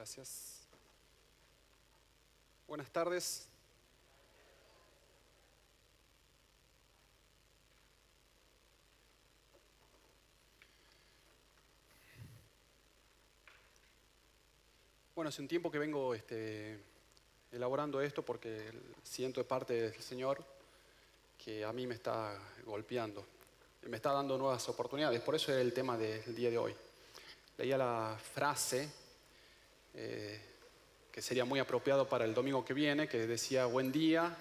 Gracias. Buenas tardes. Bueno, hace un tiempo que vengo elaborando esto porque siento de parte del Señor que a mí me está golpeando, me está dando nuevas oportunidades. Por eso es el tema del día de hoy. Leía la frase que sería muy apropiado para el domingo que viene, que decía: buen día,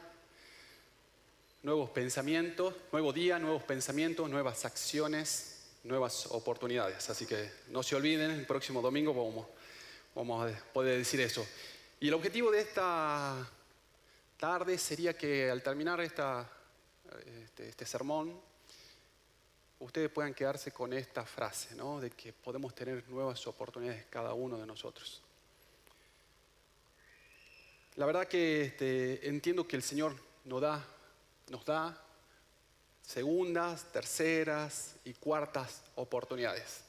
nuevos pensamientos, nuevo día, nuevos pensamientos, nuevas acciones, nuevas oportunidades. Así que no se olviden, el próximo domingo vamos a poder decir eso. Y el objetivo de esta tarde sería que al terminar este sermón, ustedes puedan quedarse con esta frase, ¿no? De que podemos tener nuevas oportunidades cada uno de nosotros. La verdad que entiendo que el Señor nos da segundas, terceras y cuartas oportunidades.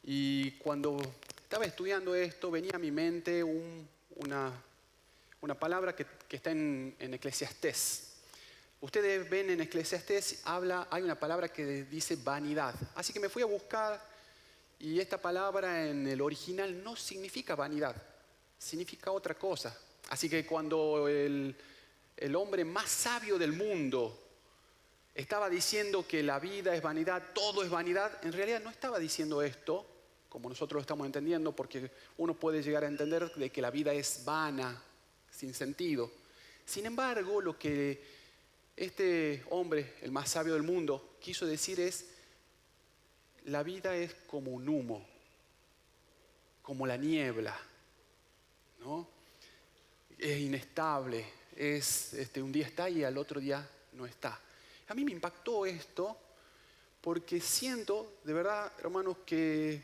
Y cuando estaba estudiando esto, venía a mi mente una palabra que está en Eclesiastés. Ustedes ven en Eclesiastés, hay una palabra que dice vanidad. Así que me fui a buscar y esta palabra en el original no significa vanidad, significa otra cosa. Así que cuando el hombre más sabio del mundo estaba diciendo que la vida es vanidad, todo es vanidad, en realidad no estaba diciendo esto como nosotros lo estamos entendiendo, porque uno puede llegar a entender de que la vida es vana, sin sentido. Sin embargo, lo que este hombre, el más sabio del mundo, quiso decir es: la vida es como un humo, como la niebla, ¿no? Es inestable, un día está y al otro día no está. A mí me impactó esto porque siento, de verdad, hermanos, que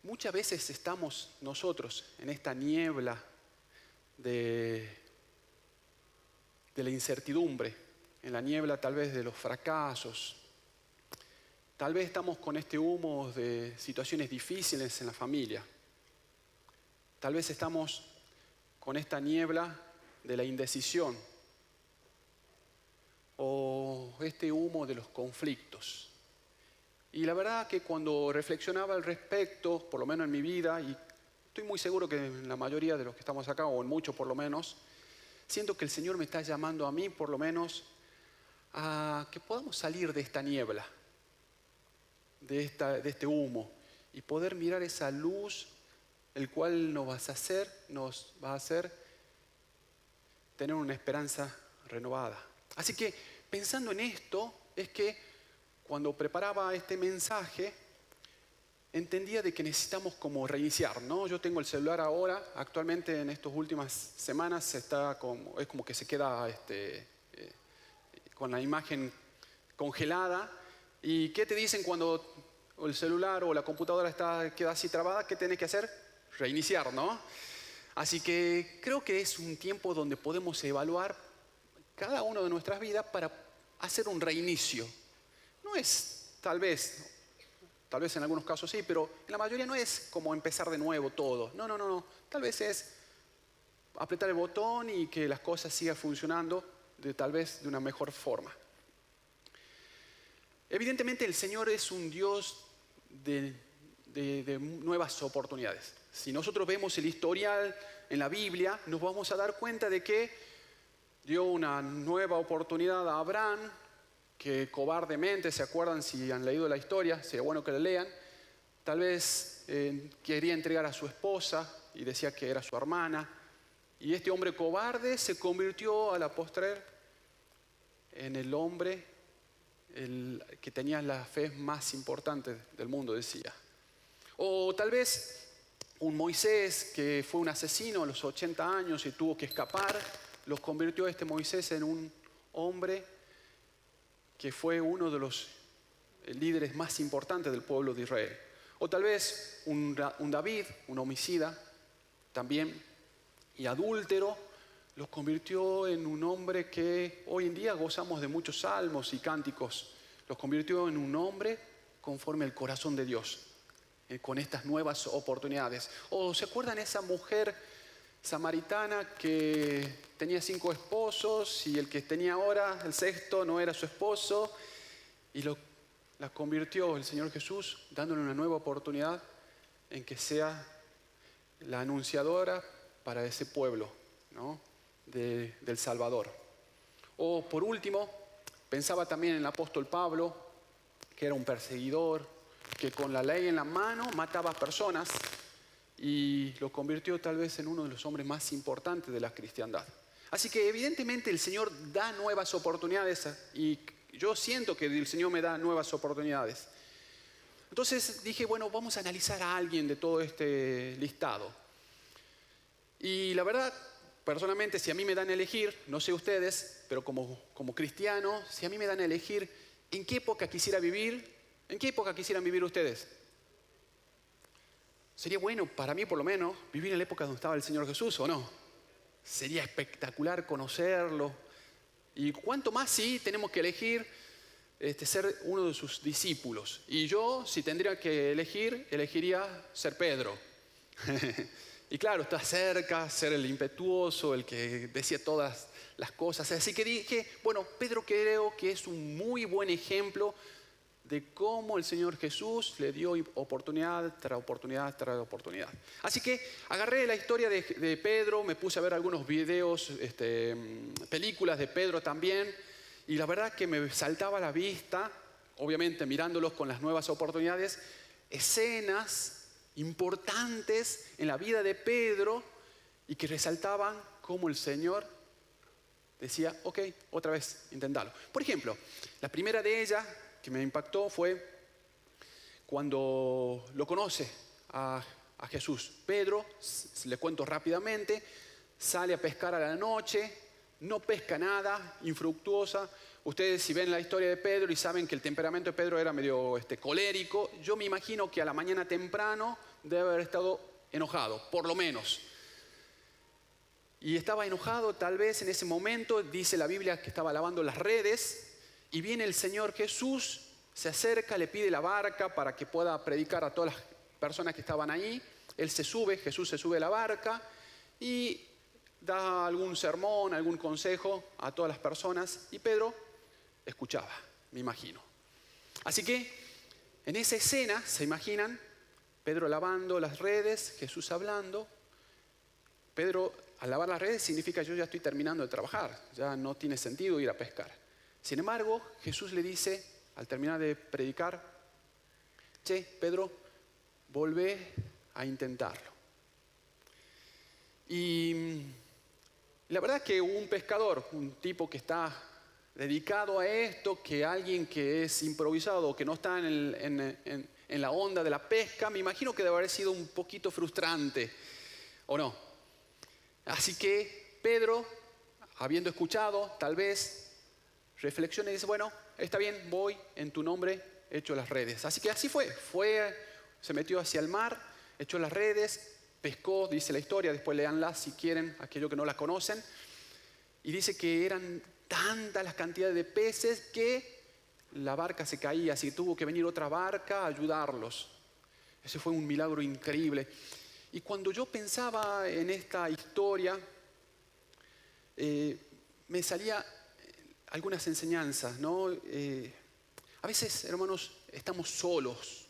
muchas veces estamos nosotros en esta niebla de la incertidumbre, en la niebla tal vez de los fracasos. Tal vez estamos con este humo de situaciones difíciles en la familia. Tal vez estamos con esta niebla de la indecisión o este humo de los conflictos. Y la verdad que cuando reflexionaba al respecto, por lo menos en mi vida, y estoy muy seguro que en la mayoría de los que estamos acá, o en muchos por lo menos, siento que el Señor me está llamando a mí por lo menos a que podamos salir de esta niebla, de este humo, y poder mirar esa luz, el cual nos va a hacer tener una esperanza renovada. Así que pensando en esto, es que cuando preparaba este mensaje, entendía de que necesitamos como reiniciar, ¿no? Yo tengo el celular ahora, actualmente en estas últimas semanas es como que se queda con la imagen congelada. ¿Y qué te dicen cuando el celular o la computadora queda así trabada? ¿Qué tenés que hacer? Reiniciar, ¿no? Así que creo que es un tiempo donde podemos evaluar cada uno de nuestras vidas para hacer un reinicio. No es, tal vez en algunos casos sí, pero en la mayoría no es como empezar de nuevo todo. No. Tal vez es apretar el botón y que las cosas sigan funcionando tal vez de una mejor forma. Evidentemente el Señor es un Dios de nuevas oportunidades. Si nosotros vemos el historial en la Biblia, nos vamos a dar cuenta de que dio una nueva oportunidad a Abraham, que cobardemente, ¿se acuerdan? Si han leído la historia, sería bueno que la lean. Tal vez quería entregar a su esposa y decía que era su hermana. Y este hombre cobarde se convirtió a la postre en el hombre que tenía la fe más importante del mundo, decía. O tal vez un Moisés que fue un asesino a los 80 años y tuvo que escapar, los convirtió a este Moisés en un hombre que fue uno de los líderes más importantes del pueblo de Israel. O tal vez un David, un homicida también y adúltero, los convirtió en un hombre que hoy en día gozamos de muchos salmos y cánticos. Los convirtió en un hombre conforme al corazón de Dios. con estas nuevas oportunidades. ¿O se acuerdan esa mujer samaritana que tenía 5 esposos y el que tenía ahora, el sexto, no era su esposo? Y la convirtió el Señor Jesús dándole una nueva oportunidad en que sea la anunciadora para ese pueblo, ¿no? del Salvador. O por último, pensaba también en el apóstol Pablo, que era un perseguidor, que con la ley en la mano mataba a personas y lo convirtió tal vez en uno de los hombres más importantes de la cristiandad. Así que evidentemente el Señor da nuevas oportunidades y yo siento que el Señor me da nuevas oportunidades. Entonces dije, bueno, vamos a analizar a alguien de todo este listado. Y la verdad, personalmente, si a mí me dan a elegir, no sé ustedes, pero como cristiano, si a mí me dan a elegir en qué época quisiera vivir, ¿en qué época quisieran vivir ustedes? Sería bueno, para mí por lo menos, vivir en la época donde estaba el Señor Jesús, ¿o no? Sería espectacular conocerlo. Y cuánto más si tenemos que elegir ser uno de sus discípulos. Y yo, si tendría que elegir, elegiría ser Pedro. Y claro, está cerca, ser el impetuoso, el que decía todas las cosas. Así que dije, bueno, Pedro creo que es un muy buen ejemplo de cómo el Señor Jesús le dio oportunidad tras oportunidad tras oportunidad. Así que agarré la historia de Pedro, me puse a ver algunos videos, películas de Pedro también, y la verdad que me saltaba a la vista, obviamente mirándolos con las nuevas oportunidades, escenas importantes en la vida de Pedro y que resaltaban cómo el Señor decía, ok, otra vez, intentalo. Por ejemplo, la primera de ellas que me impactó fue cuando lo conoce a Jesús. Pedro, le cuento rápidamente, sale a pescar a la noche, no pesca nada, infructuosa. Ustedes si ven la historia de Pedro y saben que el temperamento de Pedro era medio colérico, yo me imagino que a la mañana temprano debe haber estado enojado, por lo menos. Y estaba enojado tal vez en ese momento, dice la Biblia que estaba lavando las redes, y viene el Señor Jesús, se acerca, le pide la barca para que pueda predicar a todas las personas que estaban ahí. Él se sube, Jesús se sube a la barca y da algún sermón, algún consejo a todas las personas. Y Pedro escuchaba, me imagino. Así que en esa escena, ¿se imaginan? Pedro lavando las redes, Jesús hablando. Pedro, al lavar las redes significa yo ya estoy terminando de trabajar, ya no tiene sentido ir a pescar. Sin embargo, Jesús le dice, al terminar de predicar, che, Pedro, volvé a intentarlo. Y la verdad es que un pescador, un tipo que está dedicado a esto, que alguien que es improvisado, que no está en la onda de la pesca, me imagino que debe haber sido un poquito frustrante, ¿o no? Así que Pedro, habiendo escuchado, tal vez reflexiona y dice, bueno, está bien, voy, en tu nombre echo las redes. Así que así fue, se metió hacia el mar, echó las redes, pescó, dice la historia, después leanla si quieren, aquellos que no la conocen, y dice que eran tantas las cantidades de peces que la barca se caía, así que tuvo que venir otra barca a ayudarlos. Ese fue un milagro increíble. Y cuando yo pensaba en esta historia, me salía algunas enseñanzas, ¿no? A veces, hermanos, estamos solos.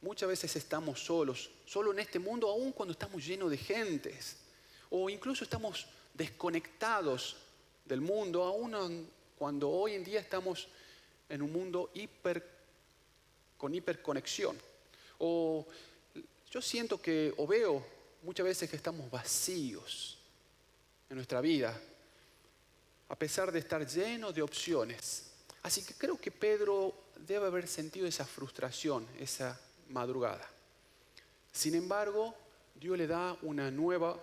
Muchas veces estamos solos, solo en este mundo, aun cuando estamos llenos de gentes. O incluso estamos desconectados del mundo, aun cuando hoy en día estamos en un mundo con hiperconexión. O yo siento que, o veo muchas veces que estamos vacíos en nuestra vida, a pesar de estar llenos de opciones. Así que creo que Pedro debe haber sentido esa frustración, esa madrugada. Sin embargo, Dios le da una nueva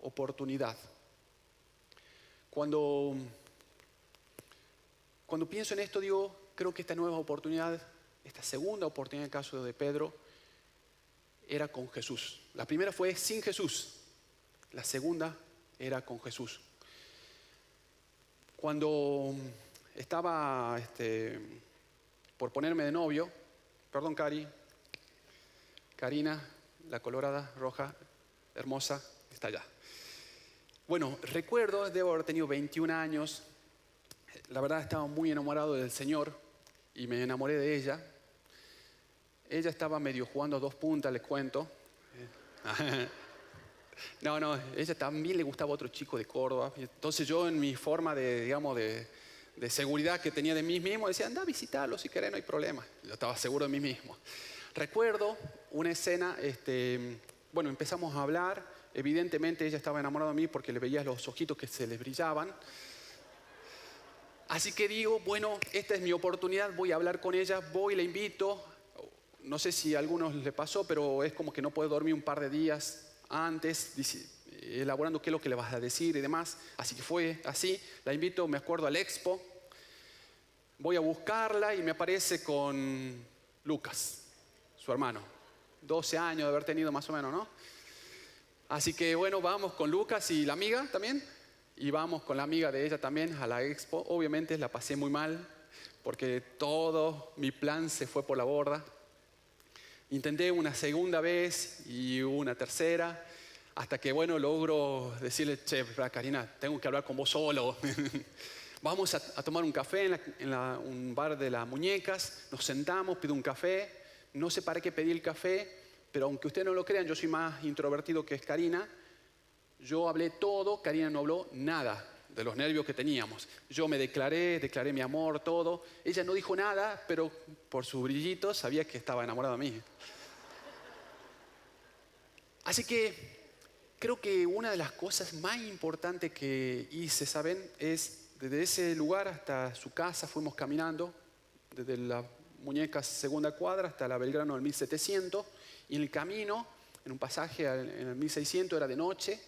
oportunidad. Cuando pienso en esto, digo, creo que esta nueva oportunidad, esta segunda oportunidad en el caso de Pedro, era con Jesús. La primera fue sin Jesús, la segunda era con Jesús. Cuando estaba por ponerme de novio, perdón Cari, Karina, la colorada, roja, hermosa, está allá. Bueno, recuerdo, debo haber tenido 21 años. La verdad estaba muy enamorado del Señor y me enamoré de ella. Ella estaba medio jugando a dos puntas, les cuento. No, ella también le gustaba otro chico de Córdoba. Entonces yo en mi forma de, digamos, de seguridad que tenía de mí mismo, decía, anda a visitarlo si querés, no hay problema. Yo estaba seguro de mí mismo. Recuerdo una escena, bueno, empezamos a hablar. Evidentemente ella estaba enamorada de mí porque le veía los ojitos que se les brillaban. Así que digo, bueno, esta es mi oportunidad, voy a hablar con ella, voy, la invito. No sé si a algunos le pasó, pero es como que no puede dormir un par de días antes, elaborando qué es lo que le vas a decir y demás. Así que fue así, la invito, me acuerdo, al Expo. Voy a buscarla y me aparece con Lucas, su hermano. 12 años de haber tenido más o menos, ¿no? Así que bueno, vamos con Lucas y la amiga también. Y vamos con la amiga de ella también a la Expo. Obviamente la pasé muy mal porque todo mi plan se fue por la borda. Intenté una segunda vez y una tercera, hasta que, bueno, logro decirle, che, Karina, tengo que hablar con vos solo. Vamos a tomar un café en un bar de las muñecas, nos sentamos, pido un café, no sé para qué pedí el café, pero aunque ustedes no lo crean, yo soy más introvertido que es Karina. Yo hablé todo, Karina no habló nada de los nervios que teníamos. Yo me declaré mi amor, todo. Ella no dijo nada, pero por su brillito sabía que estaba enamorada de mí. Así que creo que una de las cosas más importantes que hice, ¿saben? Es desde ese lugar hasta su casa fuimos caminando, desde la Muñecas segunda cuadra hasta la Belgrano del 1700, y en el camino, en un pasaje en el 1600, era de noche,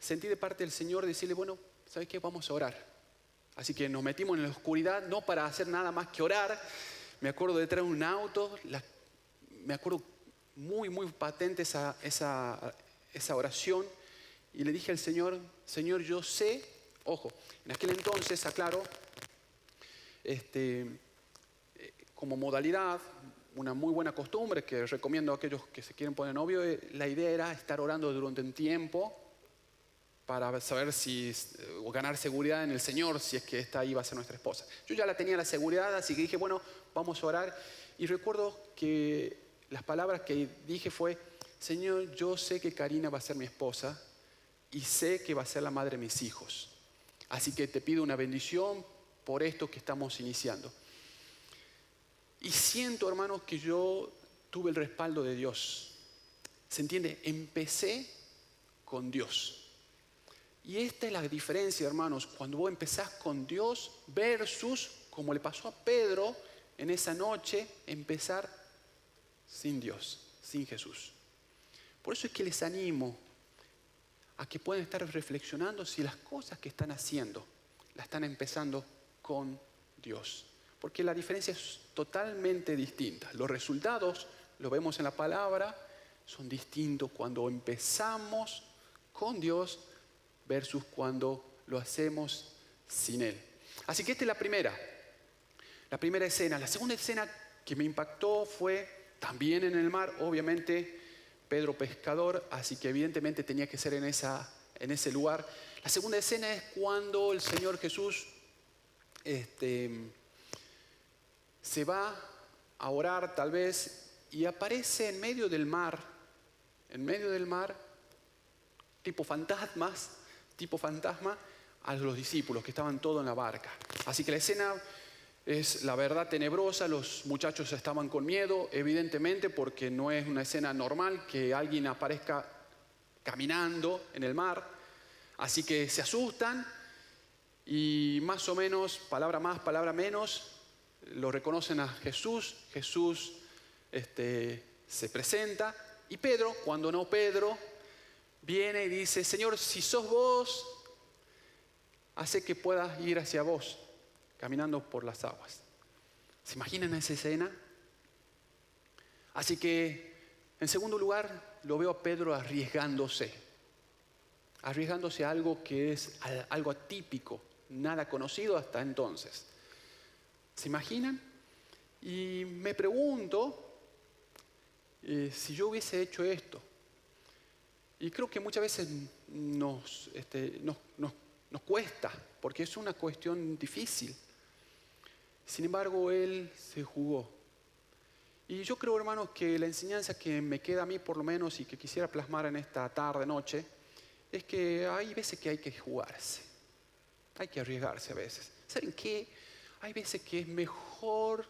sentí de parte del Señor decirle, bueno, ¿sabes qué? Vamos a orar. Así que nos metimos en la oscuridad, no para hacer nada más que orar. Me acuerdo de traer un auto, me acuerdo muy patente esa oración. Y le dije al Señor, Señor, yo sé, ojo, en aquel entonces, aclaro, como modalidad, una muy buena costumbre que recomiendo a aquellos que se quieren poner novio, la idea era estar orando durante un tiempo para saber o ganar seguridad en el Señor, si es que esta iba a ser nuestra esposa. Yo ya la tenía la seguridad, así que dije, bueno, vamos a orar. Y recuerdo que las palabras que dije fue, Señor, yo sé que Karina va a ser mi esposa y sé que va a ser la madre de mis hijos. Así que te pido una bendición por esto que estamos iniciando. Y siento, hermanos, que yo tuve el respaldo de Dios. ¿Se entiende? Empecé con Dios. Y esta es la diferencia, hermanos, cuando vos empezás con Dios versus, como le pasó a Pedro en esa noche, empezar sin Dios, sin Jesús. Por eso es que les animo a que puedan estar reflexionando si las cosas que están haciendo las están empezando con Dios. Porque la diferencia es totalmente distinta. Los resultados, lo vemos en la palabra, son distintos cuando empezamos con Dios versus cuando lo hacemos sin Él. Así que esta es la primera escena. La segunda escena que me impactó fue también en el mar, obviamente Pedro pescador, así que evidentemente tenía que ser en ese lugar. La segunda escena es cuando el Señor Jesús se va a orar tal vez y aparece en medio del mar, tipo fantasma, a los discípulos que estaban todos en la barca. Así que la escena es la verdad tenebrosa, los muchachos estaban con miedo, evidentemente, porque no es una escena normal que alguien aparezca caminando en el mar. Así que se asustan y más o menos, palabra más, palabra menos, lo reconocen a Jesús. Jesús se presenta y Pedro, cuando no Pedro, viene y dice, Señor, si sos vos, hace que puedas ir hacia vos, caminando por las aguas. ¿Se imaginan esa escena? Así que, en segundo lugar, lo veo a Pedro arriesgándose a algo que es algo atípico, nada conocido hasta entonces. ¿Se imaginan? Y me pregunto, si yo hubiese hecho esto? Y creo que muchas veces nos cuesta, porque es una cuestión difícil. Sin embargo, él se jugó. Y yo creo, hermanos, que la enseñanza que me queda a mí, por lo menos, y que quisiera plasmar en esta tarde, noche, es que hay veces que hay que jugarse. Hay que arriesgarse a veces. ¿Saben qué? Hay veces que es mejor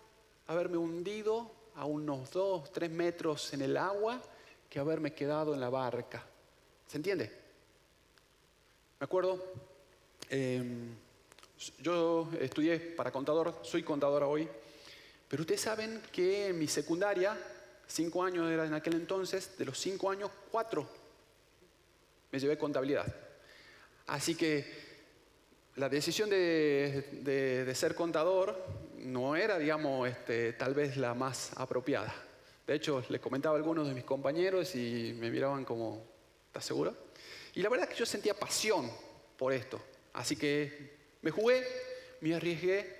haberme hundido a unos 2, 3 metros en el agua que haberme quedado en la barca. ¿Se entiende? Me acuerdo, yo estudié para contador, soy contador hoy, pero ustedes saben que en mi secundaria, 5 años era en aquel entonces, de los 5 años, 4 me llevé contabilidad. Así que la decisión de ser contador no era, digamos, tal vez la más apropiada. De hecho, le comentaba a algunos de mis compañeros y me miraban como, ¿estás seguro? Y la verdad es que yo sentía pasión por esto. Así que me jugué, me arriesgué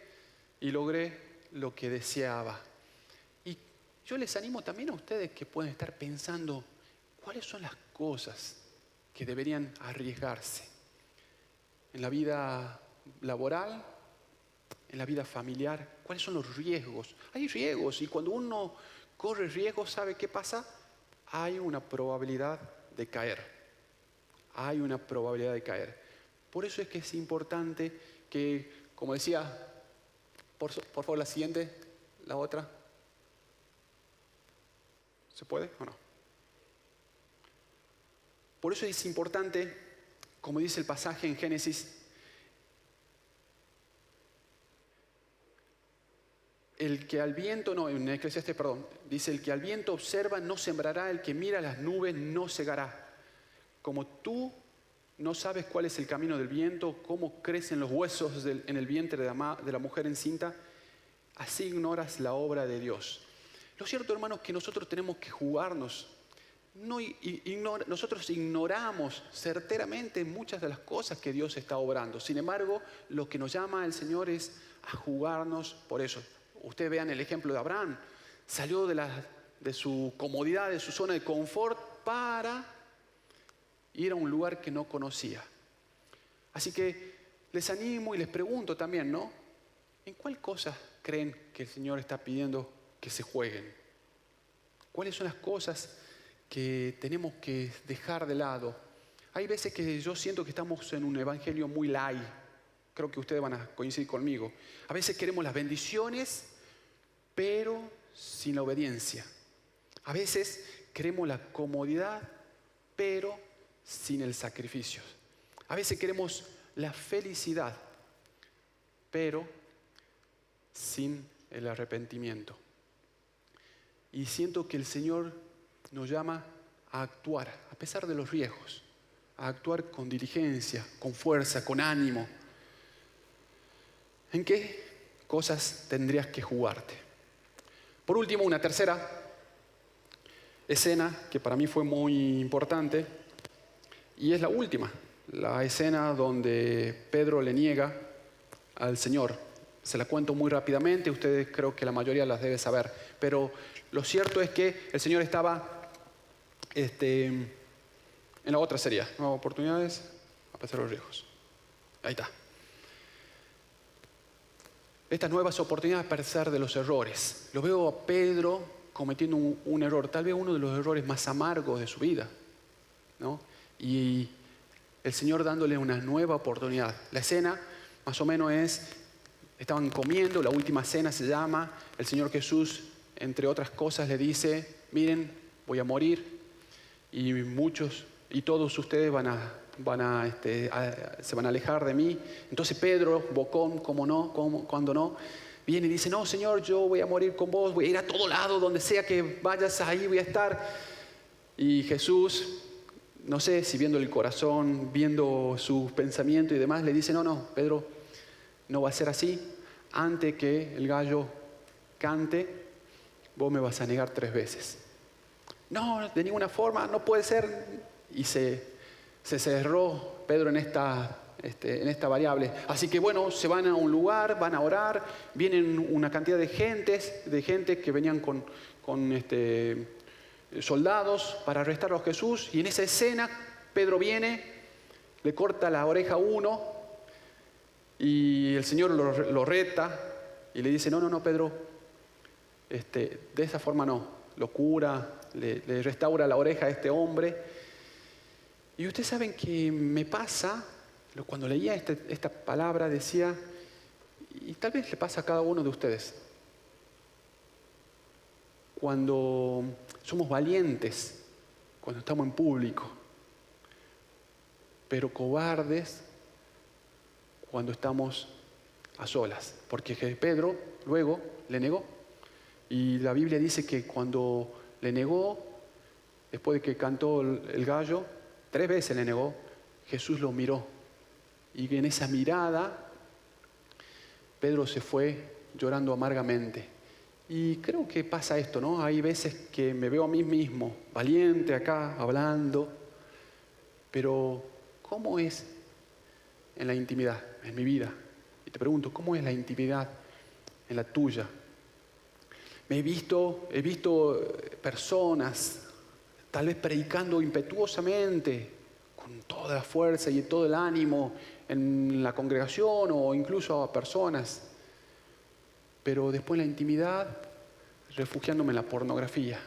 y logré lo que deseaba. Y yo les animo también a ustedes que pueden estar pensando cuáles son las cosas que deberían arriesgarse en la vida laboral, en la vida familiar. ¿Cuáles son los riesgos? Hay riesgos y cuando uno corre riesgos, ¿sabe qué pasa? Hay una probabilidad de caer. Hay una probabilidad de caer. Por eso es que es importante que, como decía, por favor la siguiente, la otra. ¿Se puede o no? Por eso es importante, como dice el pasaje en Génesis, el que al viento, no, en Eclesiastés, perdón, dice, el que al viento observa no sembrará, el que mira las nubes no segará. Como tú no sabes cuál es el camino del viento, cómo crecen los huesos en el vientre de la mujer encinta, así ignoras la obra de Dios. Lo cierto, hermanos, es que nosotros tenemos que jugarnos. Nosotros ignoramos certeramente muchas de las cosas que Dios está obrando. Sin embargo, lo que nos llama el Señor es a jugarnos por eso. Ustedes vean el ejemplo de Abraham. Salió de su comodidad, de su zona de confort para ir a un lugar que no conocía. Así que les animo y les pregunto también, ¿no? ¿En cuál cosa creen que el Señor está pidiendo que se jueguen? ¿Cuáles son las cosas que tenemos que dejar de lado? Hay veces que yo siento que estamos en un evangelio muy light. Creo que ustedes van a coincidir conmigo. A veces queremos las bendiciones, pero sin la obediencia. A veces queremos la comodidad, pero sin el sacrificio. A veces queremos la felicidad, pero sin el arrepentimiento. Y siento que el Señor nos llama a actuar, a pesar de los riesgos, a actuar con diligencia, con fuerza, con ánimo. ¿En qué cosas tendrías que jugarte? Por último, una tercera escena que para mí fue muy importante, y es la última, la escena donde Pedro le niega al Señor. Se la cuento muy rápidamente, ustedes creo que la mayoría las debe saber, pero lo cierto es que el Señor estaba en la otra serie, nuevas oportunidades, a pesar de los riesgos. Ahí está. Estas nuevas oportunidades a pesar de los errores. Lo veo a Pedro cometiendo un error, tal vez uno de los errores más amargos de su vida, ¿no? Y el Señor dándole una nueva oportunidad. La escena más o menos es, estaban comiendo, la última cena se llama, el Señor Jesús, entre otras cosas, le dice, miren, voy a morir y muchos y todos ustedes se van a alejar de mí. Entonces Pedro, bocón, cuando no, viene y dice, no, Señor, yo voy a morir con vos, voy a ir a todo lado, donde sea que vayas, ahí voy a estar. Y Jesús, no sé si viendo el corazón, viendo sus pensamientos y demás, le dice, no, Pedro, no va a ser así. Antes que el gallo cante, vos me vas a negar 3 veces. No, de ninguna forma, no puede ser. Y se cerró Pedro en esta variable. Así que bueno, se van a un lugar, van a orar, vienen una cantidad de gente que venían soldados para arrestar a Jesús, y en esa escena Pedro viene, le corta la oreja a uno y el Señor lo reta y le dice, no, Pedro, de esa forma no, lo cura, le restaura la oreja a este hombre. Y ustedes saben que me pasa, cuando leía esta palabra decía, y tal vez le pasa a cada uno de ustedes, cuando somos valientes, cuando estamos en público, pero cobardes cuando estamos a solas. Porque Pedro luego le negó. Y la Biblia dice que cuando le negó, después de que cantó el gallo, 3 veces le negó, Jesús lo miró. Y en esa mirada, Pedro se fue llorando amargamente. Y creo que pasa esto, ¿no? Hay veces que me veo a mí mismo, valiente acá, hablando, pero ¿cómo es en la intimidad, en mi vida? Y te pregunto, ¿cómo es la intimidad en la tuya? He visto personas tal vez predicando impetuosamente, con toda la fuerza y todo el ánimo en la congregación o incluso a personas, pero después en la intimidad refugiándome en la pornografía.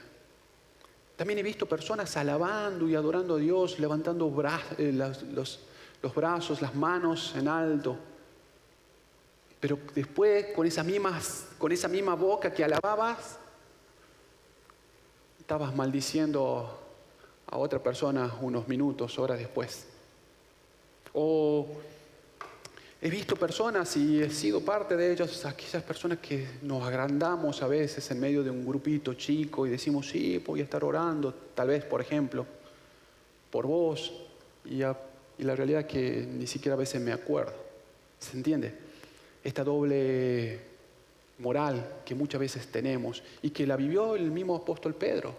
También he visto personas alabando y adorando a Dios, levantando los brazos, las manos en alto, pero después con esa misma boca que alababas, estabas maldiciendo a otra persona unos minutos, horas después. O he visto personas y he sido parte de ellos, aquellas personas que nos agrandamos a veces en medio de un grupito chico y decimos, sí, voy a estar orando, tal vez, por ejemplo, por vos, y la realidad es que ni siquiera a veces me acuerdo. ¿Se entiende? Esta doble moral que muchas veces tenemos y que la vivió el mismo apóstol Pedro,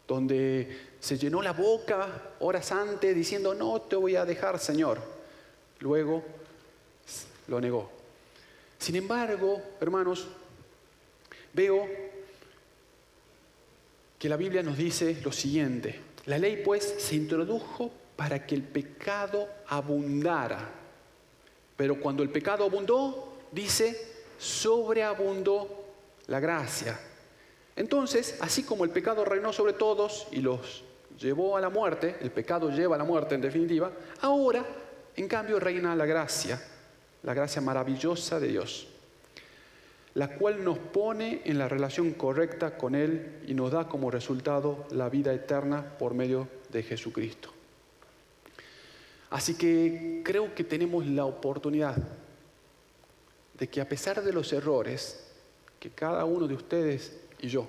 donde se llenó la boca horas antes diciendo, no te voy a dejar, Señor. Luego lo negó. Sin embargo, hermanos, veo que la Biblia nos dice lo siguiente: la ley, pues, se introdujo para que el pecado abundara. Pero cuando el pecado abundó, dice, sobreabundó la gracia. Entonces, así como el pecado reinó sobre todos y los llevó a la muerte, el pecado lleva a la muerte en definitiva, ahora, en cambio, reina la gracia maravillosa de Dios, la cual nos pone en la relación correcta con Él y nos da como resultado la vida eterna por medio de Jesucristo. Así que creo que tenemos la oportunidad de que, a pesar de los errores que cada uno de ustedes y yo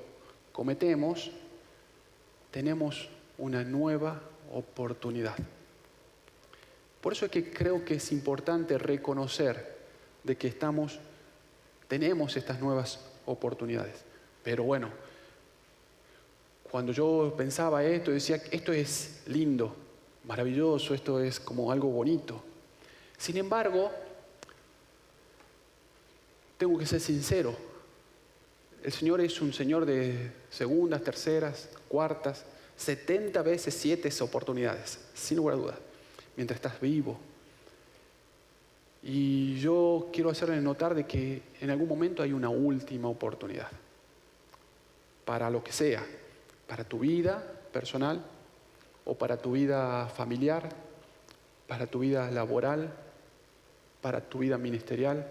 cometemos, tenemos una nueva oportunidad. Por eso es que creo que es importante reconocer de que tenemos estas nuevas oportunidades. Pero bueno, cuando yo pensaba esto, decía, esto es lindo, maravilloso, esto es como algo bonito. Sin embargo, tengo que ser sincero. El Señor es un Señor de segundas, terceras, cuartas, 70 veces 7 oportunidades, sin lugar a dudas, mientras estás vivo. Y yo quiero hacerles notar de que en algún momento hay una última oportunidad. Para lo que sea, para tu vida personal o para tu vida familiar, para tu vida laboral, para tu vida ministerial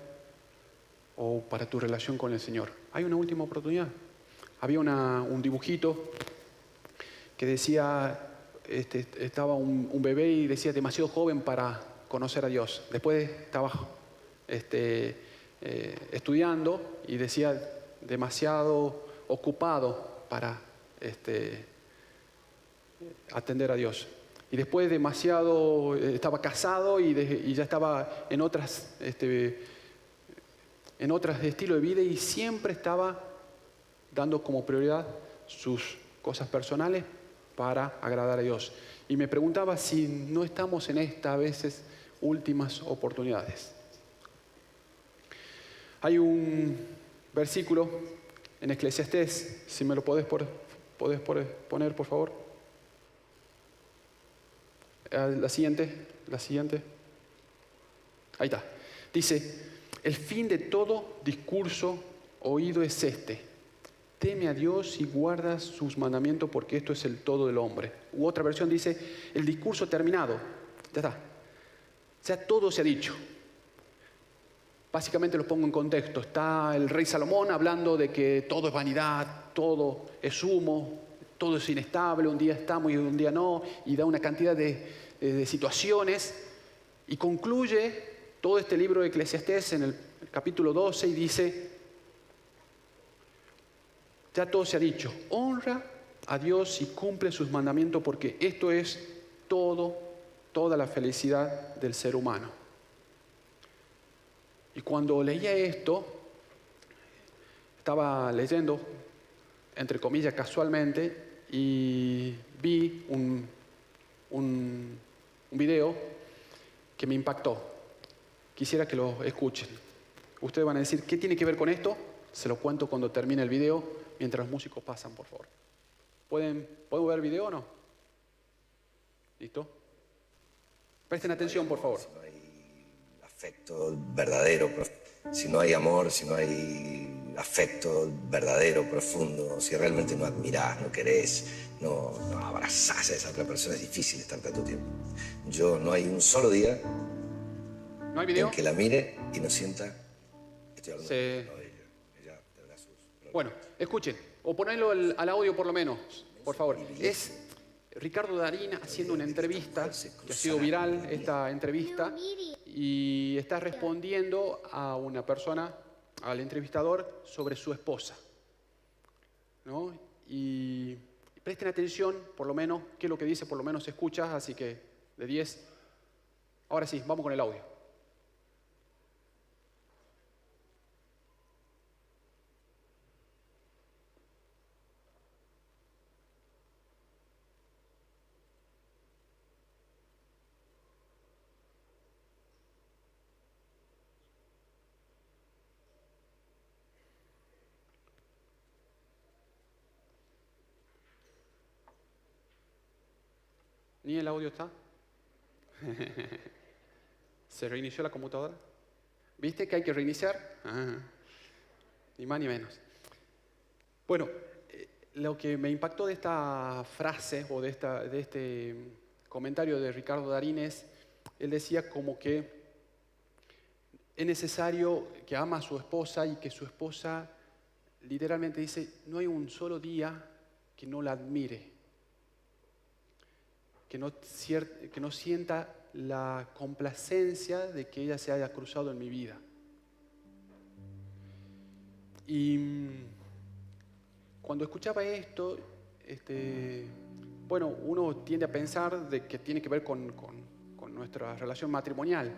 o para tu relación con el Señor. Hay una última oportunidad. Había un dibujito que decía, estaba un bebé y decía demasiado joven para conocer a Dios. Después estaba estudiando y decía demasiado ocupado para atender a Dios. Y después demasiado, estaba casado y ya estaba en otros estilos de vida y siempre estaba dando como prioridad sus cosas personales para agradar a Dios. Y me preguntaba si no estamos en estas a veces últimas oportunidades. Hay un versículo en Eclesiastés, si me lo podés ¿Podés poner, por favor? La siguiente. Ahí está. Dice, el fin de todo discurso oído es este: teme a Dios y guarda sus mandamientos, porque esto es el todo del hombre. U otra versión dice, el discurso terminado. Ya está. Ya todo se ha dicho. Básicamente lo pongo en contexto. Está el rey Salomón hablando de que todo es vanidad, todo es humo, todo es inestable, un día estamos y un día no, y da una cantidad de situaciones, y concluye todo este libro de Eclesiastés en el capítulo 12 y dice, ya todo se ha dicho, honra a Dios y cumple sus mandamientos, porque esto es toda la felicidad del ser humano. Y cuando leía esto, estaba leyendo, entre comillas, casualmente, y vi un video que me impactó. Quisiera que lo escuchen. Ustedes van a decir, ¿qué tiene que ver con esto? Se lo cuento cuando termine el video, mientras los músicos pasan, por favor. ¿Puedo ver el video o no? ¿Listo? Presten atención, por favor. Si no hay afecto verdadero, si no hay amor, si no hay afecto verdadero, profundo, si realmente no admirás, no querés, no abrazás a esa otra persona, es difícil estar tanto tiempo. No hay un solo día ¿No hay video? en que la mire y no sienta, estoy hablando Sí. de ella tendrá sus problemas. Bueno, escuchen, o ponelo al audio por lo menos, por favor. Es Ricardo Darín haciendo una entrevista, que ha sido viral esta entrevista, y está respondiendo a una persona, al entrevistador, sobre su esposa, ¿no? Y presten atención, por lo menos, qué es lo que dice, por lo menos se escucha, así que de 10. Ahora sí, vamos con el audio. ¿Ni el audio está? ¿Se reinició la computadora? ¿Viste que hay que reiniciar? Ni más ni menos. Bueno, lo que me impactó de esta frase o de este comentario de Ricardo Darín es, él decía como que es necesario que ama a su esposa y que su esposa literalmente dice, no hay un solo día que no la admire, que no sienta la complacencia de que ella se haya cruzado en mi vida. Y cuando escuchaba esto, bueno, uno tiende a pensar de que tiene que ver con nuestra relación matrimonial.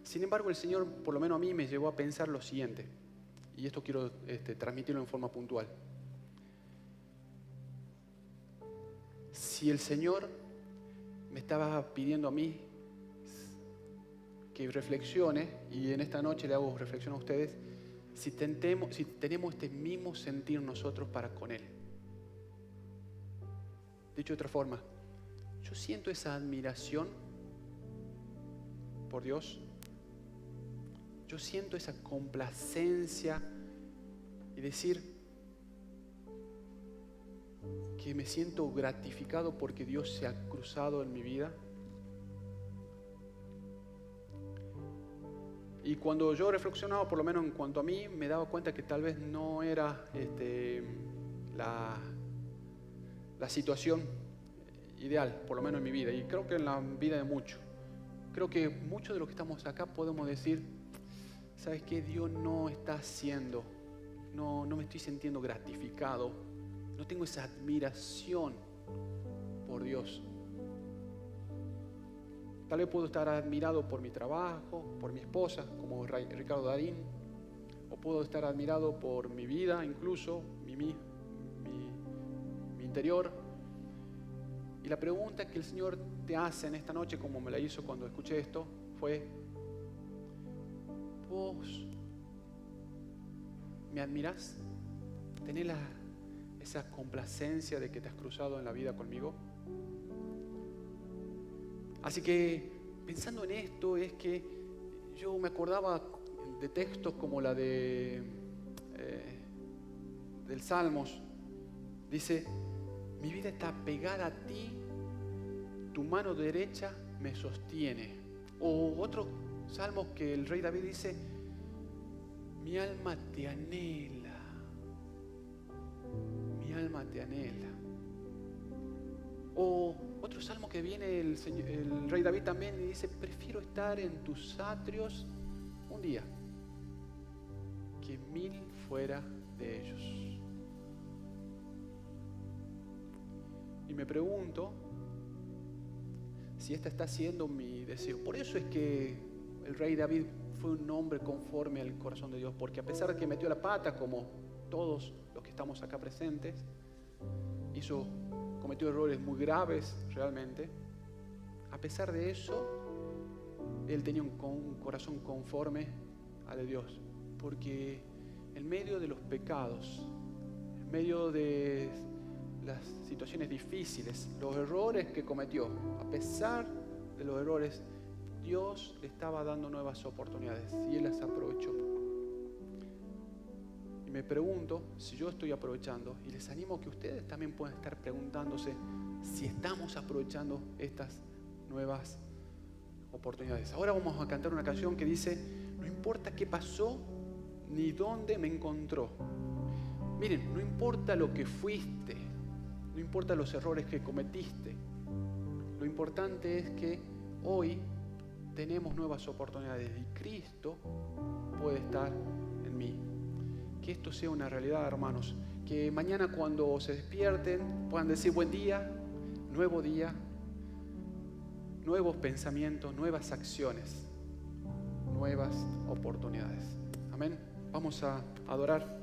Sin embargo, el Señor, por lo menos a mí, me llevó a pensar lo siguiente, y esto quiero transmitirlo en forma puntual. Si el Señor me estaba pidiendo a mí que reflexione, y en esta noche le hago reflexión a ustedes, si tenemos este mismo sentir nosotros para con Él. Dicho de otra forma, yo siento esa admiración por Dios, yo siento esa complacencia y decir que me siento gratificado porque Dios se ha cruzado en mi vida. Y cuando yo reflexionaba, por lo menos en cuanto a mí, me daba cuenta que tal vez no era la situación ideal, por lo menos en mi vida, y creo que en la vida de muchos. Creo que muchos de los que estamos acá podemos decir, ¿sabes qué? Dios no está haciendo, no me estoy sintiendo gratificado, no tengo esa admiración por Dios. Tal vez puedo estar admirado por mi trabajo, por mi esposa, como Ricardo Darín, o puedo estar admirado por mi vida, incluso mi interior. Y la pregunta que el Señor te hace en esta noche, como me la hizo cuando escuché esto, fue: ¿vos me admirás? ¿Tenés esa complacencia de que te has cruzado en la vida conmigo. Así que pensando en esto es que yo me acordaba de textos como la del Salmos. Dice: mi vida está pegada a ti, tu mano derecha me sostiene. O otro salmo que el rey David dice: mi alma te anhela, mi alma te anhela. O otro salmo que viene el rey David también y dice: prefiero estar en tus atrios un día que 1000 fuera de ellos. Y me pregunto si esta está siendo mi deseo. Por eso es que el rey David fue un hombre conforme al corazón de Dios, porque a pesar de que metió la pata, como todos los que estamos acá presentes, cometió errores muy graves realmente. A pesar de eso, él tenía un corazón conforme al de Dios, porque en medio de los pecados, en medio de las situaciones difíciles, los errores que cometió, a pesar de los errores, Dios le estaba dando nuevas oportunidades y él las aprovechó. Y me pregunto si yo estoy aprovechando, y les animo a que ustedes también puedan estar preguntándose si estamos aprovechando estas nuevas oportunidades. Ahora vamos a cantar una canción que dice: no importa qué pasó ni dónde me encontró. Miren, no importa lo que fuiste, no importa los errores que cometiste, lo importante es que hoy tenemos nuevas oportunidades y Cristo puede estar en mí. Que esto sea una realidad, hermanos. Que mañana cuando se despierten puedan decir: buen día, nuevos pensamientos, nuevas acciones, nuevas oportunidades. Amén. Vamos a adorar.